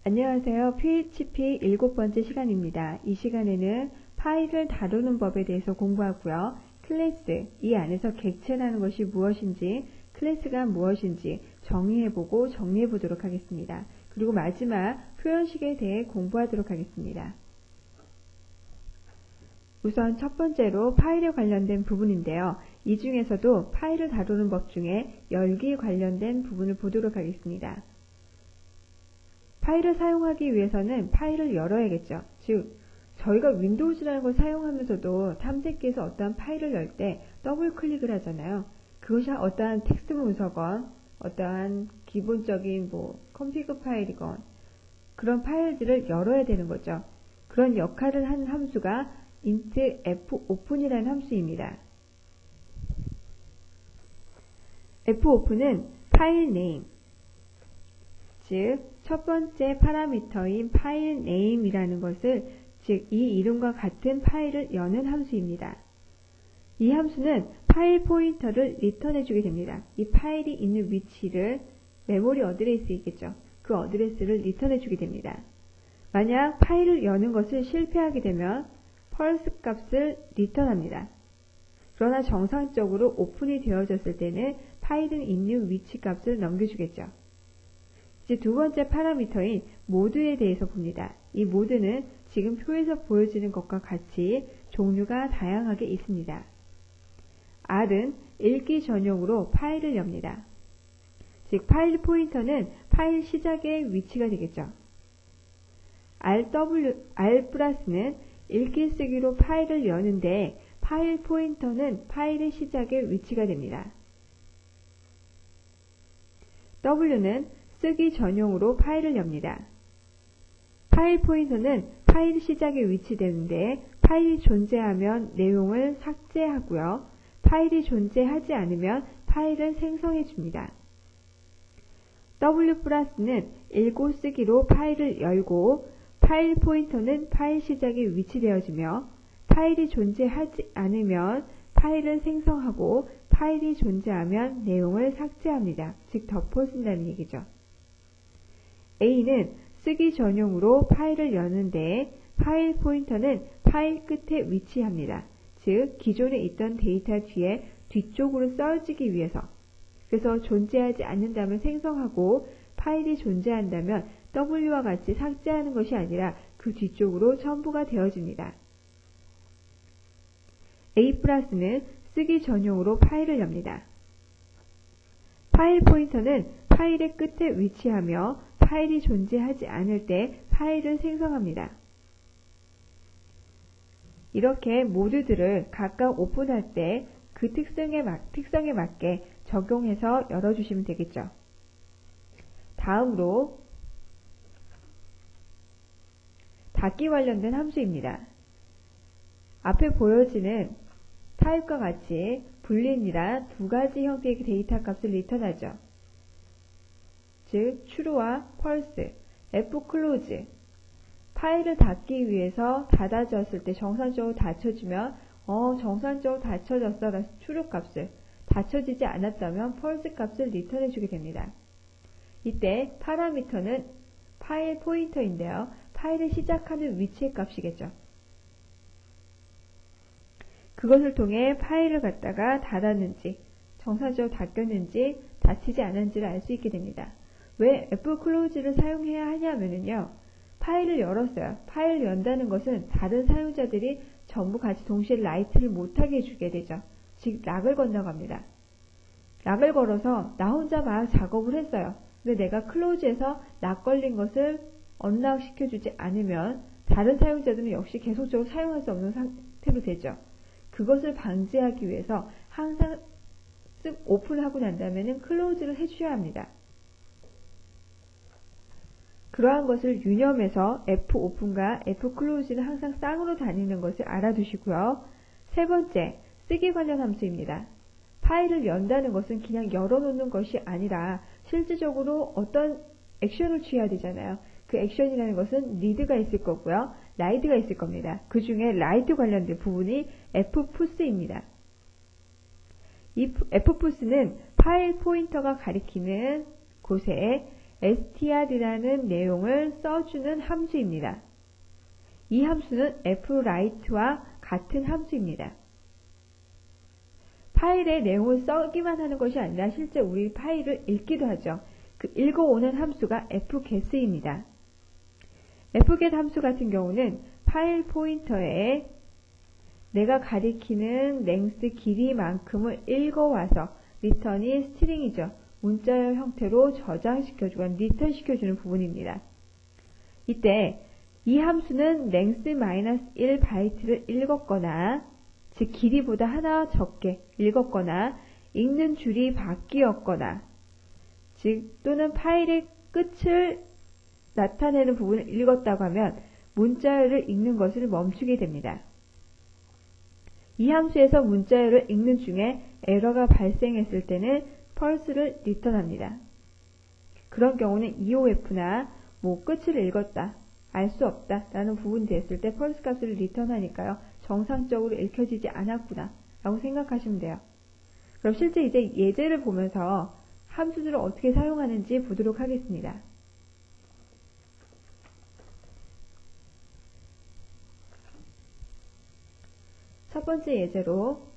안녕하세요. PHP 7번째 시간입니다. 이 시간에는 파일을 다루는 법에 대해서 공부하고요. 클래스, 이 안에서 객체라는 것이 무엇인지, 클래스가 무엇인지 정의해보고 정리해보도록 하겠습니다. 그리고 마지막 표현식에 대해 공부하도록 하겠습니다. 우선 첫 번째로 파일에 관련된 부분인데요. 이 중에서도 파일을 다루는 법 중에 열기에 관련된 부분을 보도록 하겠습니다. 파일을 사용하기 위해서는 파일을 열어야겠죠. 즉, 저희가 윈도우즈라는 걸 사용하면서도 탐색기에서 어떠한 파일을 열 때 더블 클릭을 하잖아요. 그것이 어떠한 텍스트 문서건, 어떠한 기본적인 컴피그 파일이건 그런 파일들을 열어야 되는 거죠. 그런 역할을 한 함수가 int fopen이라는 함수입니다. fopen은 파일 name, 즉 첫 번째 파라미터인 파일 name이라는 것을, 즉 이 이름과 같은 파일을 여는 함수입니다. 이 함수는 파일 포인터를 리턴해 주게 됩니다. 이 파일이 있는 위치를, 메모리 어드레스 있겠죠. 그 어드레스를 리턴해 주게 됩니다. 만약 파일을 여는 것을 실패하게 되면 펄스 값을 리턴합니다. 그러나 정상적으로 오픈이 되어졌을 때는 파일은 있는 위치 값을 넘겨주겠죠. 이제 두 번째 파라미터인 모드에 대해서 봅니다. 이 모드는 지금 표에서 보여지는 것과 같이 종류가 다양하게 있습니다. R은 읽기 전용으로 파일을 엽니다. 즉 파일 포인터는 파일 시작의 위치가 되겠죠. R+는 읽기 쓰기로 파일을 여는데 파일 포인터는 파일의 시작의 위치가 됩니다. W는 쓰기 전용으로 파일을 엽니다. 파일 포인터는 파일 시작에 위치되는데 파일이 존재하면 내용을 삭제하고요. 파일이 존재하지 않으면 파일을 생성해 줍니다. W+는 읽고 쓰기로 파일을 열고 파일 포인터는 파일 시작에 위치되어지며 파일이 존재하지 않으면 파일을 생성하고 파일이 존재하면 내용을 삭제합니다. 즉 덮어준다는 얘기죠. A는 쓰기 전용으로 파일을 여는데 파일 포인터는 파일 끝에 위치합니다. 즉 기존에 있던 데이터 뒤쪽으로 써지기 위해서, 그래서 존재하지 않는다면 생성하고 파일이 존재한다면 W와 같이 삭제하는 것이 아니라 그 뒤쪽으로 첨부가 되어집니다. A+는 쓰기 전용으로 파일을 엽니다. 파일 포인터는 파일의 끝에 위치하며 파일이 존재하지 않을 때 파일을 생성합니다. 이렇게 모드들을 각각 오픈할 때 그 특성에 맞게 적용해서 열어주시면 되겠죠. 다음으로 닫기 관련된 함수입니다. 앞에 보여지는 타입과 같이 불린이란 두 가지 형태의 데이터 값을 리턴하죠. 즉 true와 false, fclose. 파일을 닫기 위해서 닫아졌을 때 정상적으로 닫혀지면 정상적으로 닫혀졌어 라서 true 값을, 닫혀지지 않았다면 false 값을 리턴해 주게 됩니다. 이때 파라미터는 파일 포인터인데요. 파일을 시작하는 위치의 값이겠죠. 그것을 통해 파일을 갖다가 닫았는지, 정상적으로 닫혔는지, 닫히지 않았는지를 알 수 있게 됩니다. 왜 fclose를 사용해야 하냐면요. 파일을 열었어요. 파일을 연다는 것은 다른 사용자들이 전부 같이 동시에 라이트를 못하게 해주게 되죠. 즉 락을 건너갑니다. 락을 걸어서 나 혼자 막 작업을 했어요. 근데 내가 클로즈에서 락 걸린 것을 언락 시켜주지 않으면 다른 사용자들은 역시 계속적으로 사용할 수 없는 상태로 되죠. 그것을 방지하기 위해서 항상 쓱 오픈하고 난다면 클로즈를 해주셔야 합니다. 그러한 것을 유념해서 fopen과 fclose는 항상 쌍으로 다니는 것을 알아두시고요. 세 번째, 쓰기 관련 함수입니다. 파일을 연다는 것은 그냥 열어놓는 것이 아니라 실질적으로 어떤 액션을 취해야 되잖아요. 그 액션이라는 것은 read가 있을 거고요. write가 있을 겁니다. 그 중에 write 관련된 부분이 fpush입니다. 이 fpush는 파일 포인터가 가리키는 곳에 str이라는 내용을 써주는 함수입니다. 이 함수는 fwrite와 같은 함수입니다. 파일에 내용을 써기만 하는 것이 아니라 실제 우리 파일을 읽기도 하죠. 그 읽어오는 함수가 fget입니다. fget 함수 같은 경우는 파일 포인터에 내가 가리키는 length 길이만큼을 읽어와서 return이 스트링이죠. 문자열 형태로 저장시켜주거나 리턴 시켜주는 부분입니다. 이때 이 함수는 length-1 바이트를 읽었거나 즉 길이보다 하나 적게 읽었거나 읽는 줄이 바뀌었거나 즉 또는 파일의 끝을 나타내는 부분을 읽었다고 하면 문자열을 읽는 것을 멈추게 됩니다. 이 함수에서 문자열을 읽는 중에 에러가 발생했을 때는 펄스를 리턴합니다. 그런 경우는 EOF나 끝을 읽었다, 알 수 없다 라는 부분이 됐을 때 펄스 값을 리턴하니까요. 정상적으로 읽혀지지 않았구나 라고 생각하시면 돼요. 그럼 실제 이제 예제를 보면서 함수들을 어떻게 사용하는지 보도록 하겠습니다. 첫 번째 예제로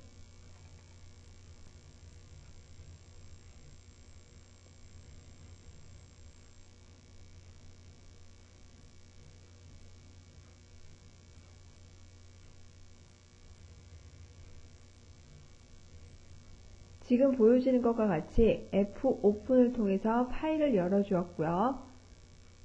지금 보여지는 것과 같이 Fopen을 통해서 파일을 열어주었고요.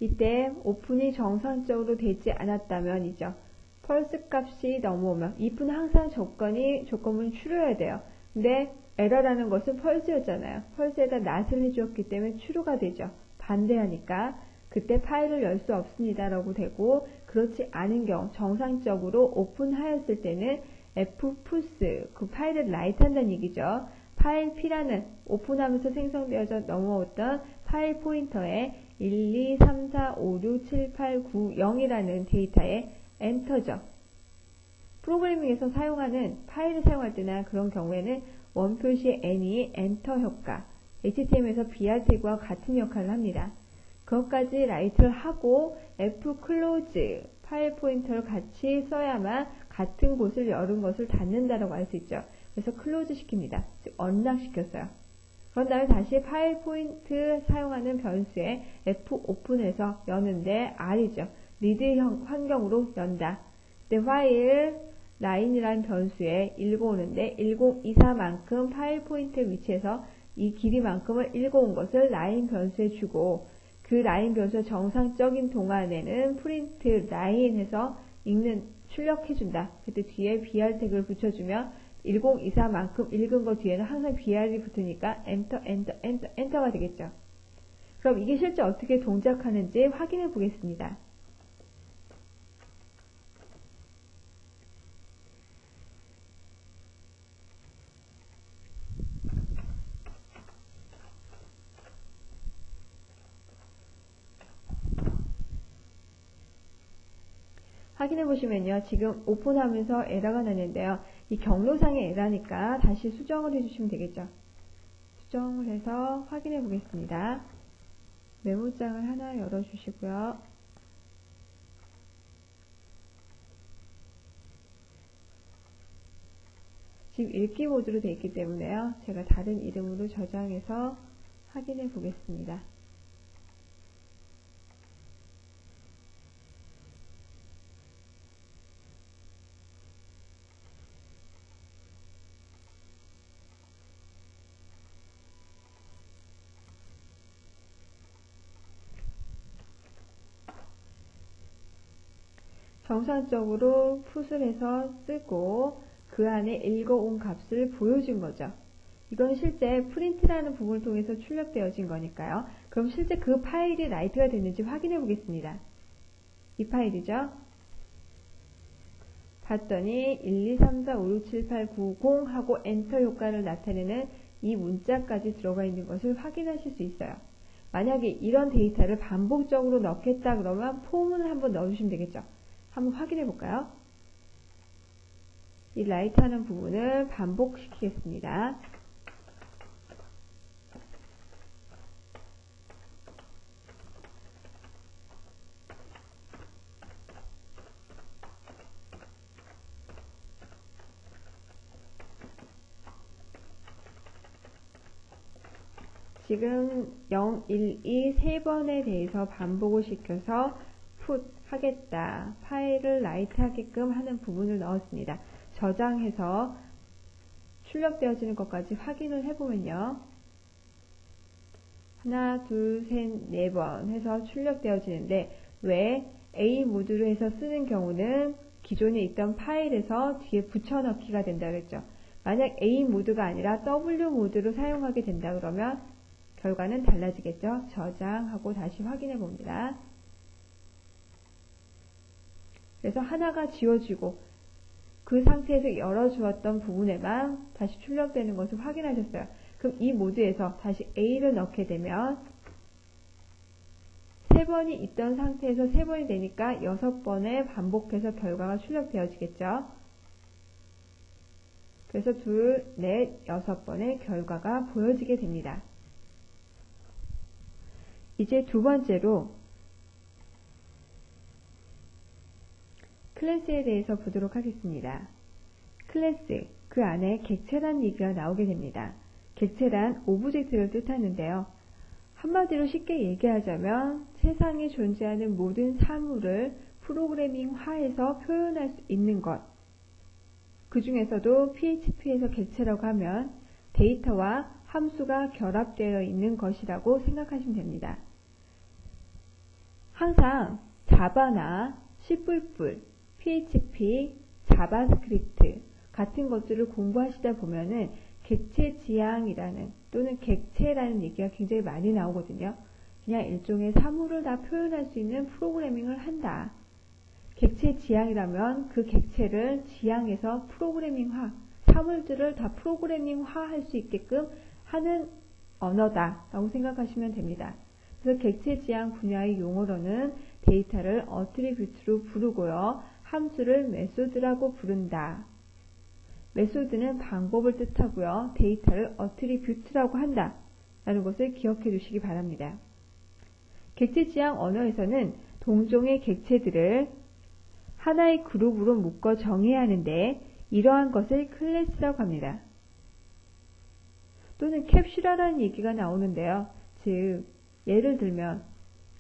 이때 오픈이 정상적으로 되지 않았다면이죠. 펄스 값이 넘어오면 if는 항상 조건은 true여야 돼요. 근데 에러라는 것은 펄스였잖아요. 펄스에다 not을 해주었기 때문에 true가 되죠. 반대하니까 그때 파일을 열 수 없습니다 라고 되고, 그렇지 않은 경우 정상적으로 오픈하였을 때는 fputs 그 파일을 라이트 한다는 얘기죠. 파일 P라는 오픈하면서 생성되어져 넘어왔던 파일 포인터에 1, 2, 3, 4, 5, 6, 7, 8, 9, 0이라는 데이터에 엔터죠. 프로그래밍에서 사용하는 파일을 사용할 때나 그런 경우에는 원표시의 n이 엔터 효과, HTML에서 br 태그와 같은 역할을 합니다. 그것까지 라이트를 하고 fclose 파일 포인터를 같이 써야만 같은 곳을 열은 것을 닫는다라고 할 수 있죠. 그래서 클로즈 시킵니다. 즉 언락시켰어요. 그런 다음에 다시 파일 포인트 사용하는 변수에 fopen에서 여는데 r이죠. 리드 환경으로 연다. while line이라는 변수에 읽어오는데 1024만큼 파일 포인트의 위치에서 이 길이만큼을 읽어온 것을 line 변수에 주고, 그 line 변수가 정상적인 동안에는 print line 해서 출력해준다. 그때 뒤에 br 태그를 붙여주면 1024만큼 읽은 거 뒤에는 항상 br이 붙으니까 엔터가 되겠죠. 그럼 이게 실제 어떻게 동작하는지 확인해 보겠습니다. 확인해 보시면요. 지금 오픈하면서 에러가 나는데요. 이 경로상의 에러니까 다시 수정을 해주시면 되겠죠. 수정을 해서 확인해 보겠습니다. 메모장을 하나 열어주시고요. 지금 읽기 모드로 되어 있기 때문에요. 제가 다른 이름으로 저장해서 확인해 보겠습니다. 정상적으로 풋을 해서 쓰고 그 안에 읽어온 값을 보여준 거죠. 이건 실제 프린트라는 부분을 통해서 출력되어진 거니까요. 그럼 실제 그 파일이 라이트가 됐는지 확인해 보겠습니다. 이 파일이죠. 봤더니 1, 2, 3, 4, 5, 6, 7, 8, 9, 0 하고 엔터 효과를 나타내는 이 문자까지 들어가 있는 것을 확인하실 수 있어요. 만약에 이런 데이터를 반복적으로 넣겠다 그러면 포문을 한번 넣어주시면 되겠죠. 한번 확인해 볼까요? 이 라이트 하는 부분을 반복시키겠습니다. 지금 0, 1, 2 세 번에 대해서 반복을 시켜서 put 하겠다. 파일을 라이트 하게끔 하는 부분을 넣었습니다. 저장해서 출력되어지는 것까지 확인을 해보면요. 하나, 둘, 셋, 네 번 해서 출력되어지는데 왜 A 모드로 해서 쓰는 경우는 기존에 있던 파일에서 뒤에 붙여넣기가 된다 그랬죠. 만약 A 모드가 아니라 W 모드로 사용하게 된다 그러면 결과는 달라지겠죠. 저장하고 다시 확인해 봅니다. 그래서 하나가 지워지고 그 상태에서 열어주었던 부분에만 다시 출력되는 것을 확인하셨어요. 그럼 이 모드에서 다시 A를 넣게 되면 3번이 있던 상태에서 3번이 되니까 6번에 반복해서 결과가 출력되어지겠죠. 그래서 2, 4, 6번의 결과가 보여지게 됩니다. 이제 두 번째로 클래스에 대해서 보도록 하겠습니다. 클래스, 그 안에 객체란 얘기가 나오게 됩니다. 객체란 오브젝트를 뜻하는데요. 한마디로 쉽게 얘기하자면 세상에 존재하는 모든 사물을 프로그래밍화해서 표현할 수 있는 것. 그 중에서도 PHP에서 객체라고 하면 데이터와 함수가 결합되어 있는 것이라고 생각하시면 됩니다. 항상 자바나 C++, PHP, 자바스크립트 같은 것들을 공부하시다 보면은 객체 지향이라는 또는 객체라는 얘기가 굉장히 많이 나오거든요. 그냥 일종의 사물을 다 표현할 수 있는 프로그래밍을 한다. 객체 지향이라면 그 객체를 지향해서 프로그래밍화, 사물들을 다 프로그래밍화 할 수 있게끔 하는 언어다 라고 생각하시면 됩니다. 그래서 객체 지향 분야의 용어로는 데이터를 어트리뷰트로 부르고요. 함수를 메소드라고 부른다. 메소드는 방법을 뜻하고요. 데이터를 어트리뷰트라고 한다. 라는 것을 기억해 두시기 바랍니다. 객체 지향 언어에서는 동종의 객체들을 하나의 그룹으로 묶어 정의해야 하는데 이러한 것을 클래스라고 합니다. 또는 캡슐화라는 얘기가 나오는데요. 즉 예를 들면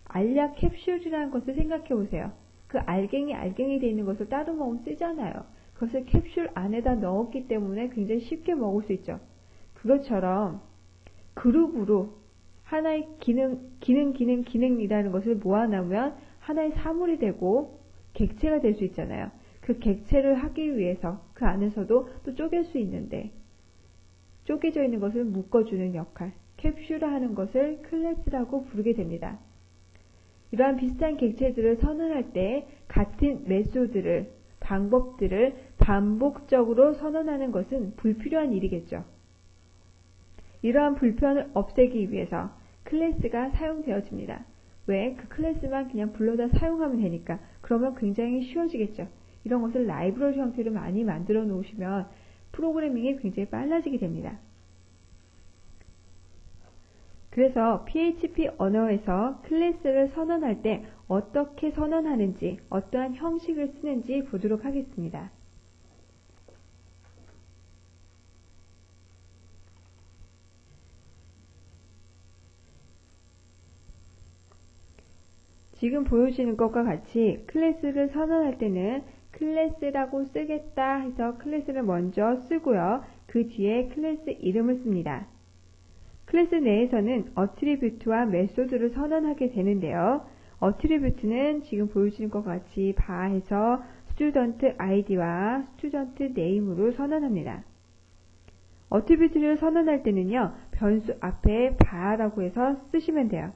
알약 캡슐이라는 것을 생각해 보세요. 그 알갱이 되어 있는 것을 따로 먹으면 쓰잖아요. 그것을 캡슐 안에다 넣었기 때문에 굉장히 쉽게 먹을 수 있죠. 그것처럼 그룹으로 하나의 기능이라는 것을 모아놓으면 하나의 사물이 되고 객체가 될 수 있잖아요. 그 객체를 하기 위해서 그 안에서도 또 쪼갤 수 있는데 쪼개져 있는 것을 묶어주는 역할, 캡슐화 하는 것을 클래스라고 부르게 됩니다. 이러한 비슷한 객체들을 선언할 때 같은 메소드를, 방법들을 반복적으로 선언하는 것은 불필요한 일이겠죠. 이러한 불편을 없애기 위해서 클래스가 사용되어집니다. 왜? 그 클래스만 그냥 불러다 사용하면 되니까. 그러면 굉장히 쉬워지겠죠. 이런 것을 라이브러리 형태로 많이 만들어 놓으시면 프로그래밍이 굉장히 빨라지게 됩니다. 그래서 PHP 언어에서 클래스를 선언할 때 어떻게 선언하는지, 어떠한 형식을 쓰는지 보도록 하겠습니다. 지금 보여지는 것과 같이 클래스를 선언할 때는 클래스라고 쓰겠다 해서 클래스를 먼저 쓰고요. 그 뒤에 클래스 이름을 씁니다. 클래스 내에서는 어트리뷰트와 메소드를 선언하게 되는데요. 어트리뷰트는 지금 보여지는 것 같이 바해서 스튜던트 아이디와 스튜던트 네임으로 선언합니다. 어트리뷰트를 선언할 때는요. 변수 앞에 바라고 해서 쓰시면 돼요.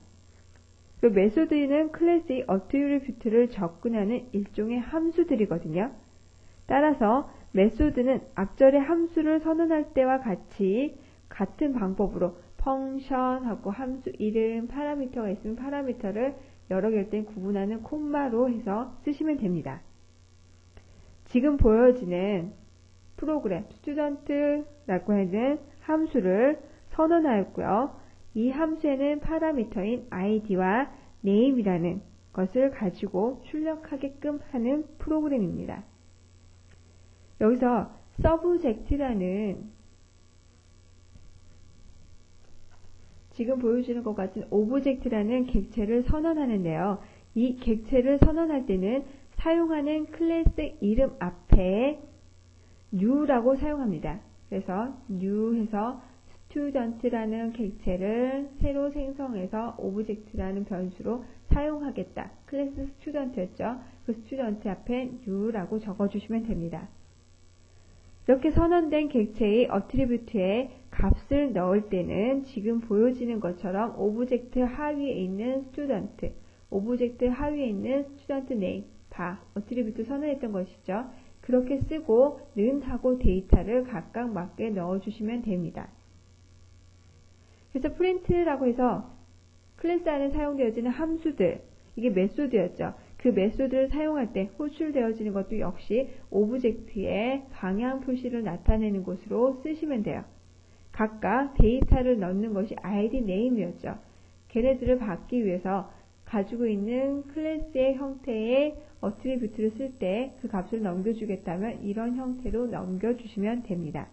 그 메소드는 클래스의 어트리뷰트를 접근하는 일종의 함수들이거든요. 따라서 메소드는 앞절의 함수를 선언할 때와 같은 방법으로 펑션하고 함수 이름, 파라미터가 있으면 파라미터를 여러 개일 땐 구분하는 콤마로 해서 쓰시면 됩니다. 지금 보여지는 프로그램, 스튜던트라고 하는 함수를 선언하였고요. 이 함수에는 파라미터인 id와 name이라는 것을 가지고 출력하게끔 하는 프로그램입니다. 여기서 subject라는 지금 보여주는 것 같은 오브젝트라는 객체를 선언하는데요. 이 객체를 선언할 때는 사용하는 클래스 이름 앞에 new라고 사용합니다. 그래서 new 해서 student라는 객체를 새로 생성해서 오브젝트라는 변수로 사용하겠다. 클래스 student였죠. 그 student 앞에 new라고 적어주시면 됩니다. 이렇게 선언된 객체의 어트리뷰트에 값을 넣을 때는 지금 보여지는 것처럼 오브젝트 하위에 있는 student, 오브젝트 하위에 있는 student name, 다 어트리뷰트 선언했던 것이죠. 그렇게 쓰고 는 하고 데이터를 각각 맞게 넣어주시면 됩니다. 그래서 print라고 해서 클래스 안에 사용되어지는 함수들, 이게 메소드였죠. 그 메소드를 사용할 때 호출되어지는 것도 역시 오브젝트의 방향 표시를 나타내는 곳으로 쓰시면 돼요. 각각 데이터를 넣는 것이 id name이었죠. 걔네들을 받기 위해서 가지고 있는 클래스의 형태의 어트리뷰트를 쓸 때 그 값을 넘겨주겠다면 이런 형태로 넘겨주시면 됩니다.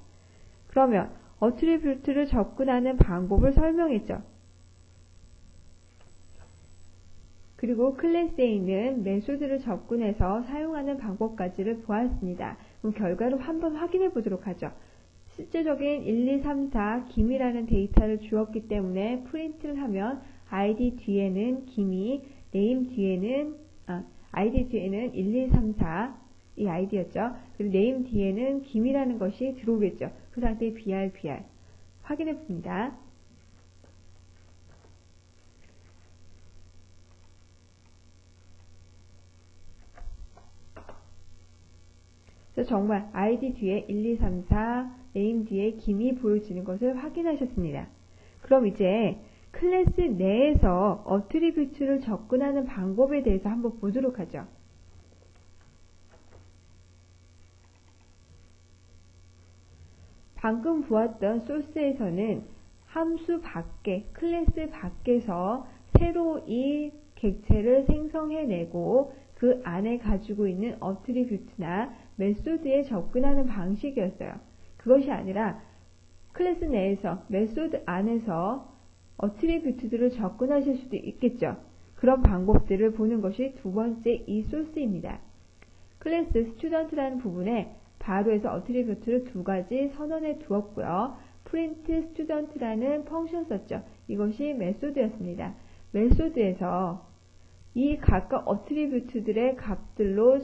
그러면 어트리뷰트를 접근하는 방법을 설명했죠. 그리고 클래스에 있는 메소드를 접근해서 사용하는 방법까지를 보았습니다. 그럼 결과를 한번 확인해 보도록 하죠. 실제적인 1, 2, 3, 4 김이라는 데이터를 주었기 때문에 프린트를 하면 id 뒤에는 김이, name 뒤에는 id 뒤에는 1, 2, 3, 4 이 id였죠. 그리고 name 뒤에는 김이라는 것이 들어오겠죠. 그 상태의 br 확인해 봅니다. 그래서 정말 id 뒤에 1, 2, 3, 4 name 뒤에 김이 보여지는 것을 확인하셨습니다. 그럼 이제 클래스 내에서 어트리뷰트를 접근하는 방법에 대해서 한번 보도록 하죠. 방금 보았던 소스에서는 함수 밖에, 클래스 밖에서 새로 이 객체를 생성해내고 그 안에 가지고 있는 어트리뷰트나 메소드에 접근하는 방식이었어요. 그것이 아니라 클래스 내에서, 메소드 안에서 어트리뷰트들을 접근하실 수도 있겠죠. 그런 방법들을 보는 것이 두 번째 이 소스입니다. 클래스 student라는 부분에 바로 해서 어트리뷰트를 두 가지 선언해 두었고요. print student라는 펑션 썼죠. 이것이 메소드였습니다. 메소드에서 이 각각 어트리뷰트들의 값들로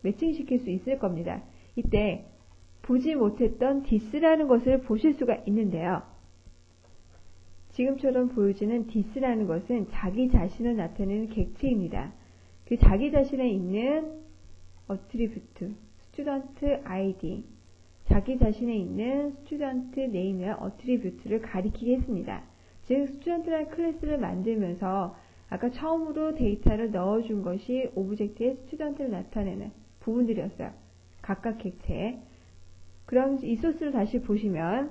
매칭시킬 수 있을 겁니다. 이때 보지 못했던 this라는 것을 보실 수가 있는데요. 지금처럼 보여지는 this라는 것은 자기 자신을 나타내는 객체입니다. 그 자기 자신에 있는 어트리뷰트, student id, 자기 자신에 있는 student name의 어트리뷰트를 가리키게 했습니다. 즉, student라는 클래스를 만들면서 아까 처음으로 데이터를 넣어준 것이 오브젝트의 student를 나타내는 부분들이었어요. 각각 객체에. 그럼 이 소스를 다시 보시면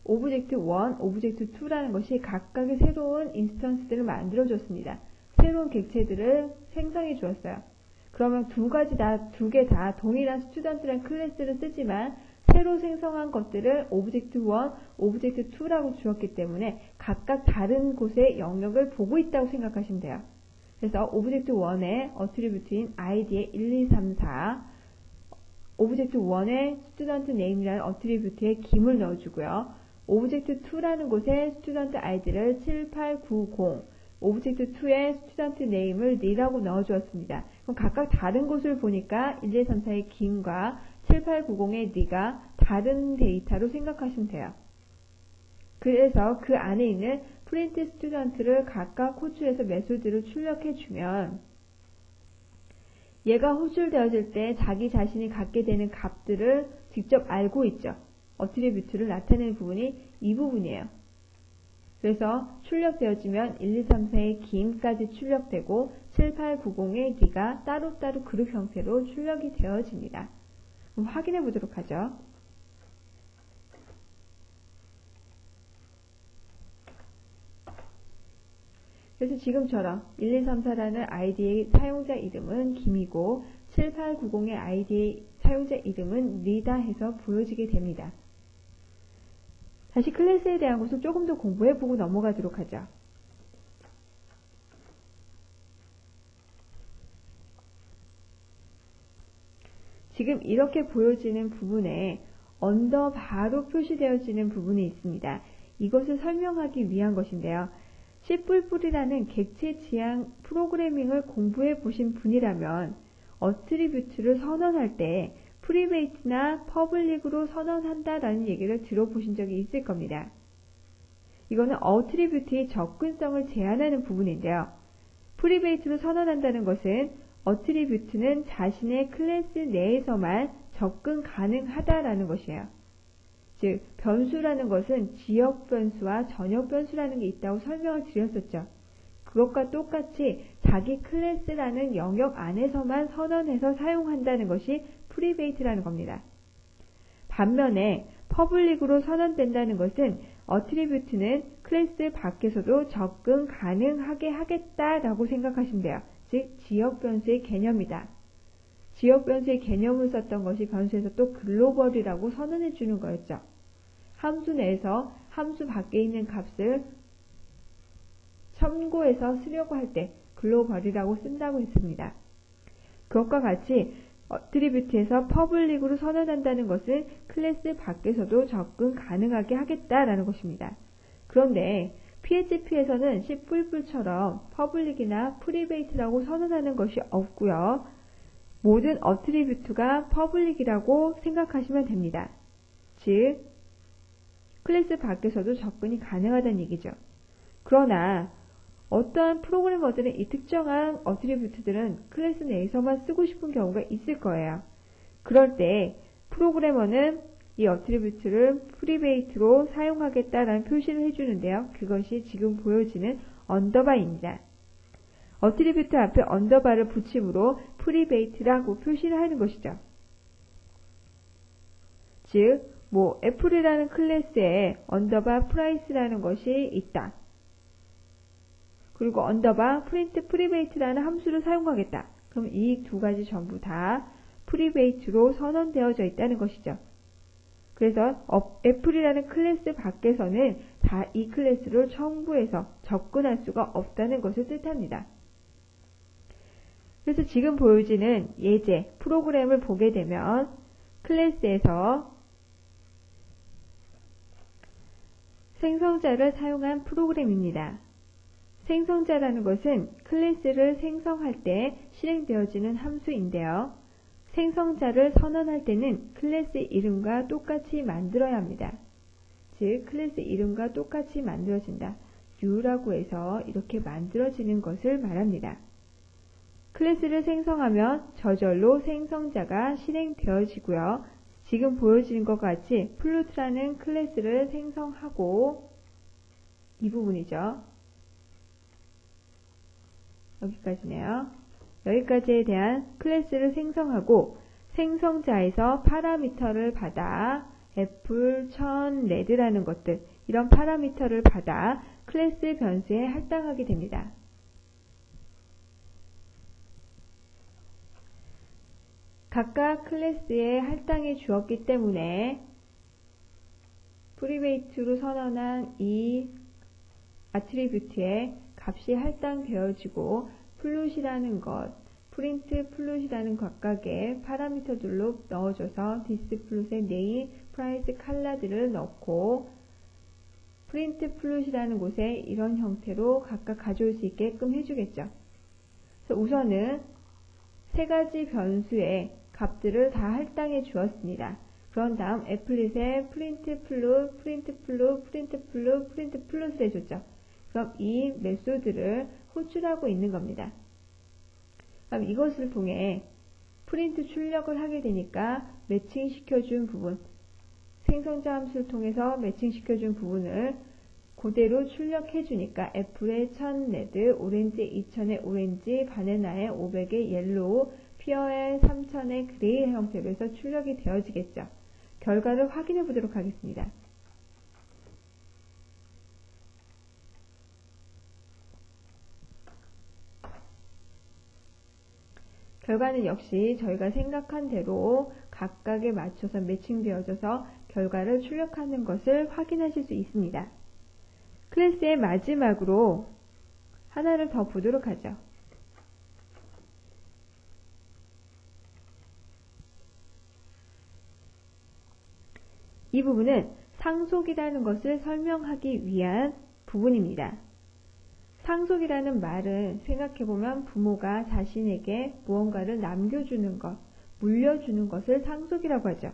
오브젝트 1, 오브젝트 2라는 것이 각각의 새로운 인스턴스들을 만들어줬습니다. 새로운 객체들을 생성해 주었어요. 그러면 두 개 다 동일한 스튜던트라는 클래스를 쓰지만 새로 생성한 것들을 오브젝트 1, 오브젝트 2라고 주었기 때문에 각각 다른 곳의 영역을 보고 있다고 생각하시면 돼요. 그래서 오브젝트 1의 어트리뷰트인 id의 1, 2, 3, 4 오브젝트 1의 스튜던트 네임이라는 어트리뷰트에 김을 넣어주고요. 오브젝트 2라는 곳에 스튜던트 id를 7890 오브젝트 2의 스튜던트 네임을 n이라고 넣어주었습니다. 그럼 각각 다른 곳을 보니까 1, 2, 3, 4의 김과 7890의 n가 다른 데이터로 생각하시면 돼요. 그래서 그 안에 있는 print student를 각각 호출해서 메소드를 출력해주면 얘가 호출되어질 때 자기 자신이 갖게 되는 값들을 직접 알고 있죠. 어트리뷰트를 나타내는 부분이 이 부분이에요. 그래서 출력되어지면 1, 2, 3, 4의 김까지 출력되고 7890의 n가 따로따로 그룹 형태로 출력이 되어집니다. 그럼 확인해 보도록 하죠. 그래서 지금처럼 1, 2, 3, 4라는 아이디의 사용자 이름은 김이고 7890의 아이디의 사용자 이름은 리다 해서 보여지게 됩니다. 다시 클래스에 대한 것을 조금 더 공부해보고 넘어가도록 하죠. 지금 이렇게 보여지는 부분에 언더바로 표시되어지는 부분이 있습니다. 이것을 설명하기 위한 것인데요. C++이라는 객체 지향 프로그래밍을 공부해 보신 분이라면 어트리뷰트를 선언할 때 프리베이트나 퍼블릭으로 선언한다라는 얘기를 들어보신 적이 있을 겁니다. 이거는 어트리뷰트의 접근성을 제한하는 부분인데요. 프리베이트로 선언한다는 것은 어트리뷰트는 자신의 클래스 내에서만 접근 가능하다라는 것이에요. 즉, 변수라는 것은 지역 변수와 전역 변수라는 게 있다고 설명을 드렸었죠. 그것과 똑같이 자기 클래스라는 영역 안에서만 선언해서 사용한다는 것이 프리베이트라는 겁니다. 반면에 퍼블릭으로 선언된다는 것은 어트리뷰트는 클래스 밖에서도 접근 가능하게 하겠다라고 생각하시면 돼요. 즉, 지역 변수의 개념이다. 지역 변수의 개념을 썼던 것이 변수에서 또 글로벌이라고 선언해 주는 거였죠. 함수 내에서 함수 밖에 있는 값을 참고해서 쓰려고 할 때 글로벌이라고 쓴다고 했습니다. 그것과 같이 어트리뷰트에서 퍼블릭으로 선언한다는 것은 클래스 밖에서도 접근 가능하게 하겠다라는 것입니다. 그런데 PHP에서는 C++처럼 퍼블릭이나 프리베이트라고 선언하는 것이 없고요. 모든 어트리뷰트가 퍼블릭이라고 생각하시면 됩니다. 즉, 클래스 밖에서도 접근이 가능하다는 얘기죠. 그러나 어떠한 프로그래머들은 이 특정한 어트리뷰트들은 클래스 내에서만 쓰고 싶은 경우가 있을 거예요. 그럴 때 프로그래머는 이 어트리뷰트를 프리베이트로 사용하겠다라는 표시를 해주는데요. 그것이 지금 보여지는 언더바입니다. 어트리뷰트 앞에 언더바를 붙임으로 프리베이트라고 표시를 하는 것이죠. 즉, 애플이라는 클래스에 언더바 프라이스라는 것이 있다. 그리고 언더바 프린트 프리베이트라는 함수를 사용하겠다. 그럼 이 두 가지 전부 다 프리베이트로 선언되어져 있다는 것이죠. 그래서 애플이라는 클래스 밖에서는 다 이 클래스를 첨부해서 접근할 수가 없다는 것을 뜻합니다. 그래서 지금 보여지는 예제, 프로그램을 보게 되면 클래스에서 생성자를 사용한 프로그램입니다. 생성자라는 것은 클래스를 생성할 때 실행되어지는 함수인데요. 생성자를 선언할 때는 클래스 이름과 똑같이 만들어야 합니다. 즉, 클래스 이름과 똑같이 만들어진다. U라고 해서 이렇게 만들어지는 것을 말합니다. 클래스를 생성하면 저절로 생성자가 실행되어지고요. 지금 보여지는 것 같이 플루트라는 클래스를 생성하고 이 부분이죠. 여기까지네요. 여기까지에 대한 클래스를 생성하고 생성자에서 파라미터를 받아 애플, 천, 레드라는 것들 이런 파라미터를 받아 클래스 변수에 할당하게 됩니다. 각각 클래스에 할당해 주었기 때문에 프리베이트로 선언한 이 아트리뷰트에 값이 할당되어지고 플룻이라는 것, 프린트 플룻이라는 각각의 파라미터들로 넣어줘서 디스플룻의 네임, 프라이스, 칼라들을 넣고 프린트 플룻이라는 곳에 이런 형태로 각각 가져올 수 있게끔 해주겠죠. 그래서 우선은 세 가지 변수의 값들을 다 할당해 주었습니다. 그런 다음 애플릿에 프린트 플룻, 프린트 플룻, 프린트 플룻, 프린트 플룻을 해줬죠. 그럼 이 메소드를 호출하고 있는 겁니다. 그럼 이것을 통해 프린트 출력을 하게 되니까 매칭시켜준 부분, 생성자 함수를 통해서 매칭시켜준 부분을 그대로 출력해 주니까 애플의 1000 레드, 오렌지 2000의 오렌지, 바나나의 500의 옐로우, 피어의 3000의 그레이 형태로 해서 출력이 되어지겠죠. 결과를 확인해 보도록 하겠습니다. 결과는 역시 저희가 생각한 대로 각각에 맞춰서 매칭되어져서 결과를 출력하는 것을 확인하실 수 있습니다. 클래스의 마지막으로 하나를 더 보도록 하죠. 이 부분은 상속이라는 것을 설명하기 위한 부분입니다. 상속이라는 말은 생각해보면 부모가 자신에게 무언가를 남겨주는 것, 물려주는 것을 상속이라고 하죠.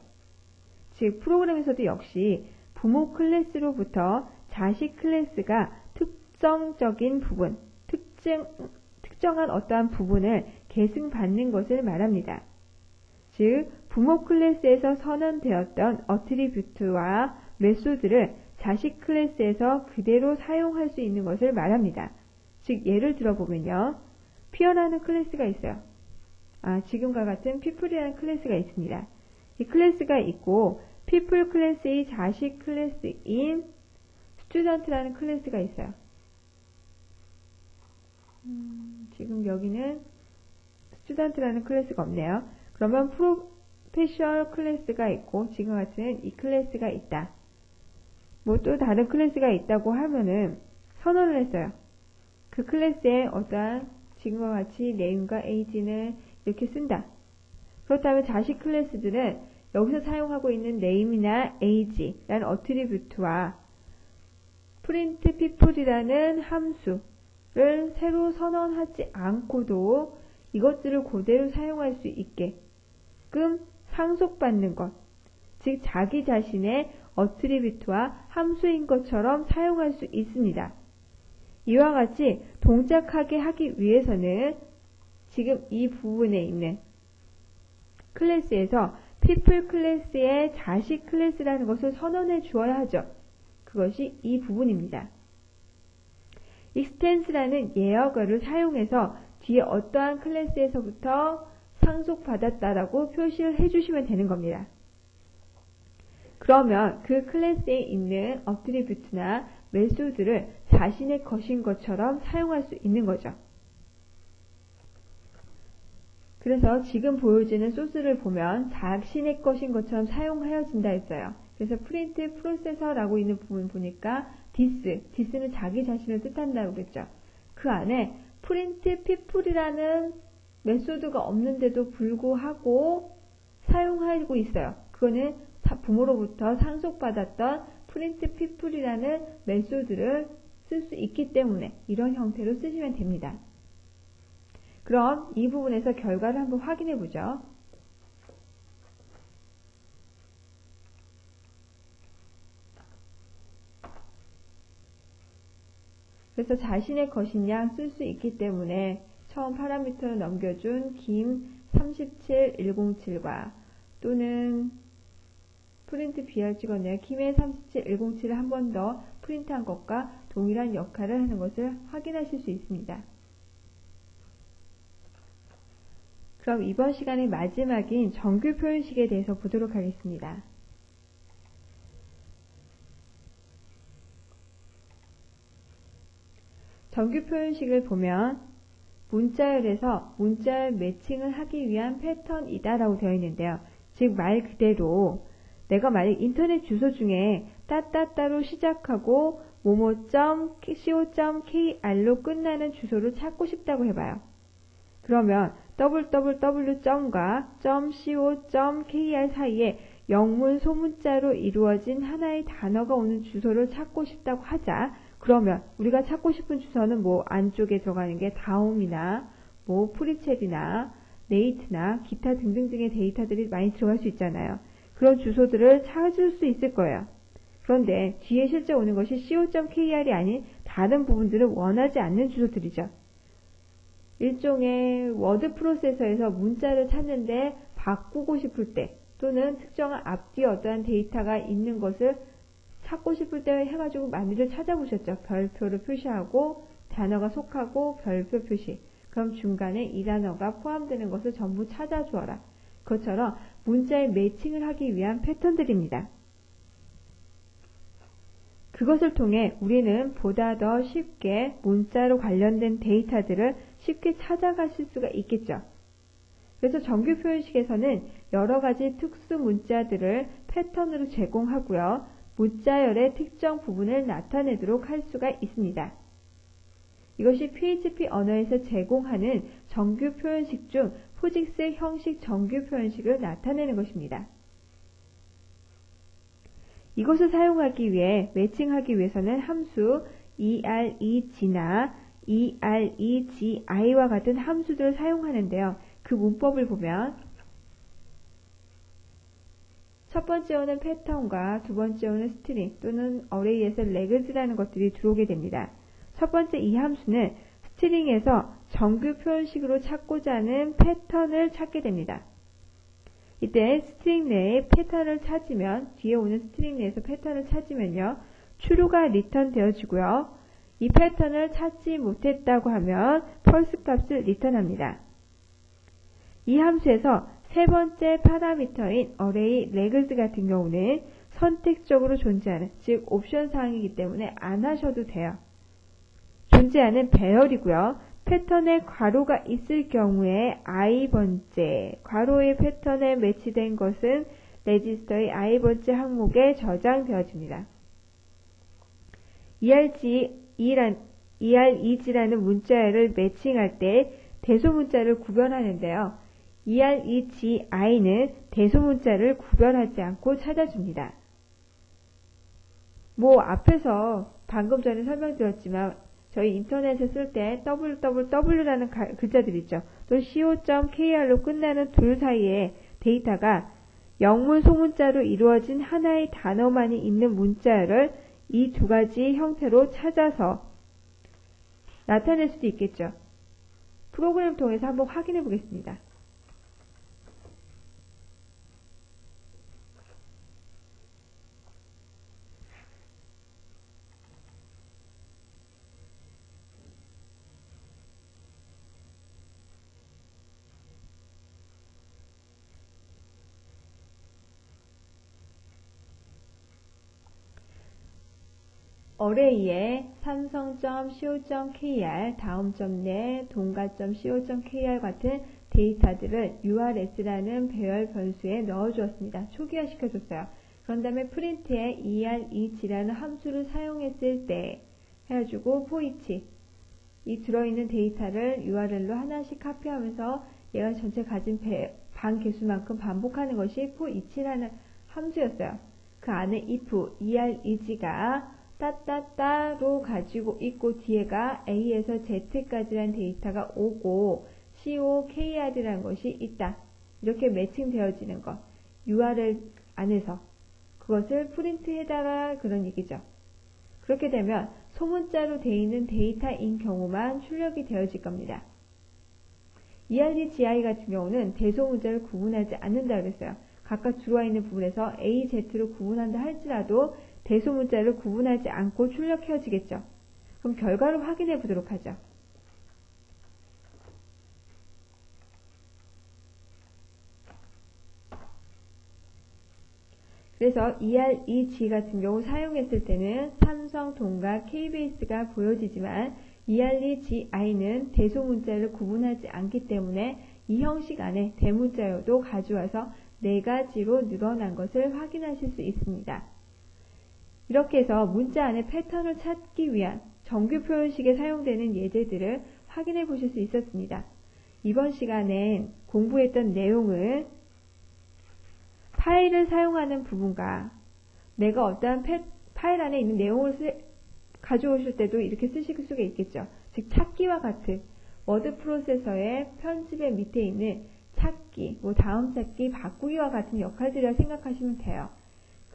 즉 프로그램에서도 역시 부모 클래스로부터 자식 클래스가 특정적인 부분, 특정한 어떠한 부분을 계승받는 것을 말합니다. 즉 부모 클래스에서 선언되었던 어트리뷰트와 메소드를 자식 클래스에서 그대로 사용할 수 있는 것을 말합니다. 즉 예를 들어보면요. peer라는 클래스가 있어요. 지금과 같은 people이라는 클래스가 있습니다. 이 클래스가 있고 people 클래스의 자식 클래스인 student라는 클래스가 있어요. 지금 여기는 student라는 클래스가 없네요. 그러면 professional 클래스가 있고 지금과 같은 이 클래스가 있다. 뭐 또 다른 클래스가 있다고 하면은 선언을 했어요. 그 클래스에 어떠한 지금과 같이 name과 age는 이렇게 쓴다. 그렇다면 자식 클래스들은 여기서 사용하고 있는 name이나 age라는 어트리뷰트와 print people이라는 함수를 새로 선언하지 않고도 이것들을 그대로 사용할 수 있게끔 상속받는 것, 즉 자기 자신의 어트리뷰트와 함수인 것처럼 사용할 수 있습니다. 이와 같이 동작하게 하기 위해서는 지금 이 부분에 있는 클래스에서 people 클래스의 자식 클래스라는 것을 선언해 주어야 하죠. 그것이 이 부분입니다. extends라는 예어어를 사용해서 뒤에 어떠한 클래스에서부터 상속받았다라고 표시를 해주시면 되는 겁니다. 그러면 그 클래스에 있는 어트리뷰트나 메소드를 자신의 것인 것처럼 사용할 수 있는 거죠. 그래서 지금 보여지는 소스를 보면 자신의 것인 것처럼 사용하여진다 했어요. 그래서 프린트 프로세서라고 있는 부분 보니까 this는 자기 자신을 뜻한다고 그랬죠. 그 안에 프린트 people이라는 메소드가 없는데도 불구하고 사용하고 있어요. 그거는 부모로부터 상속받았던 프린트 people이라는 메소드를 쓸 수 있기 때문에 이런 형태로 쓰시면 됩니다. 그럼 이 부분에서 결과를 한번 확인해 보죠. 그래서 자신의 것이냐 쓸 수 있기 때문에 처음 파라미터를 넘겨준 김 37107과 또는 프린트 BR 찍었네요. 김의 37107을 한 번 더 프린트한 것과 동일한 역할을 하는 것을 확인하실 수 있습니다. 그럼 이번 시간의 마지막인 정규 표현식에 대해서 보도록 하겠습니다. 정규 표현식을 보면 문자열에서 문자열 매칭을 하기 위한 패턴이다 라고 되어 있는데요. 즉 말 그대로 내가 만약 인터넷 주소 중에 따따따로 시작하고 momo.co.kr로 끝나는 주소를 찾고 싶다고 해봐요. 그러면 www.과 .co.kr 사이에 영문 소문자로 이루어진 하나의 단어가 오는 주소를 찾고 싶다고 하자. 그러면 우리가 찾고 싶은 주소는 뭐 안쪽에 들어가는 게 다음이나 뭐 프리첼이나 네이트나 기타 등등등의 데이터들이 많이 들어갈 수 있잖아요. 그런 주소들을 찾을 수 있을 거예요. 그런데 뒤에 실제 오는 것이 co.kr이 아닌 다른 부분들을 원하지 않는 주소들이죠. 일종의 워드 프로세서에서 문자를 찾는데 바꾸고 싶을 때 또는 특정한 앞뒤에 어떠한 데이터가 있는 것을 찾고 싶을 때 해가지고 많이들 찾아보셨죠. 별표를 표시하고 단어가 속하고 별표 표시. 그럼 중간에 이 단어가 포함되는 것을 전부 찾아주어라. 그것처럼 문자에 매칭을 하기 위한 패턴들입니다. 그것을 통해 우리는 보다 더 쉽게 문자로 관련된 데이터들을 쉽게 찾아가실 수가 있겠죠. 그래서 정규 표현식에서는 여러 가지 특수 문자들을 패턴으로 제공하고요. 문자열의 특정 부분을 나타내도록 할 수가 있습니다. 이것이 PHP 언어에서 제공하는 정규 표현식 중 포직스 형식 정규 표현식을 나타내는 것입니다. 이것을 사용하기 위해 매칭하기 위해서는 함수 EREG나 EREGI와 같은 함수들을 사용하는데요. 그 문법을 보면 첫 번째어는 패턴과 두 번째어는 스트링 또는 어레이에서 레그즈라는 것들이 들어오게 됩니다. 첫 번째 이 함수는 스트링에서 정규 표현식으로 찾고자 하는 패턴을 찾게 됩니다. 이때 스트링 내에 패턴을 찾으면 뒤에 오는 스트링 내에서 패턴을 찾으면요. true가 리턴 되어지고요. 이 패턴을 찾지 못했다고 하면 false 값을 리턴합니다. 이 함수에서 세 번째 파라미터인 array legs 같은 경우는 선택적으로 존재하는, 즉 옵션 사항이기 때문에 안 하셔도 돼요. 존재하는 배열이고요. 패턴에 괄호가 있을 경우에 i번째, 괄호의 패턴에 매치된 것은 레지스터의 i번째 항목에 저장되어집니다. EREG라는 문자열을 매칭할 때 대소문자를 구별하는데요. EREGI는 대소문자를 구별하지 않고 찾아줍니다. 앞에서 방금 전에 설명드렸지만 저희 인터넷에 쓸 때 www라는 글자들 있죠. 또 co.kr로 끝나는 둘 사이에 데이터가 영문 소문자로 이루어진 하나의 단어만이 있는 문자열을 이 두 가지 형태로 찾아서 나타낼 수도 있겠죠. 프로그램을 통해서 한번 확인해 보겠습니다. 어레이에 삼성.co.kr, 다음. net, 동가.co.kr 같은 데이터들을 URS라는 배열 변수에 넣어 주었습니다. 초기화 시켜줬어요. 그런 다음에 프린트에 EREG라는 함수를 사용했을 때 해가지고 포이치, 이 들어있는 데이터를 URL로 하나씩 카피하면서 얘가 전체 가진 방 개수만큼 반복하는 것이 포이치라는 함수였어요. 그 안에 if, EREG가 따따따로 가지고 있고 뒤에가 A에서 Z까지란 데이터가 오고 COKR이라는 것이 있다. 이렇게 매칭되어지는 것. URL 안에서 그것을 프린트해달라 그런 얘기죠. 그렇게 되면 소문자로 되어 있는 데이터인 경우만 출력이 되어질 겁니다. EREGI 같은 경우는 대소문자를 구분하지 않는다 그랬어요. 각각 들어와 있는 부분에서 A, Z로 구분한다 할지라도 대소문자를 구분하지 않고 출력해지겠죠. 그럼 결과를 확인해 보도록 하죠. 그래서 EREG 같은 경우 사용했을 때는 삼성, 동가, KBS가 보여지지만 EREGI는 대소문자를 구분하지 않기 때문에 이 형식 안에 대문자여도 가져와서 4가지로 늘어난 것을 확인하실 수 있습니다. 이렇게 해서 문자 안에 패턴을 찾기 위한 정규 표현식에 사용되는 예제들을 확인해 보실 수 있었습니다. 이번 시간에 공부했던 내용은 파일을 사용하는 부분과 내가 어떠한 파일 안에 있는 내용을 가져오실 때도 이렇게 쓰실 수가 있겠죠. 즉 찾기와 같은 워드 프로세서의 편집의 밑에 있는 찾기, 다음 찾기, 바꾸기와 같은 역할들이라 생각하시면 돼요.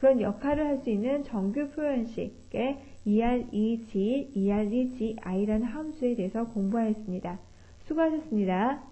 그런 역할을 할 수 있는 정규 표현식의 EREG, EREGI라는 함수에 대해서 공부하였습니다. 수고하셨습니다.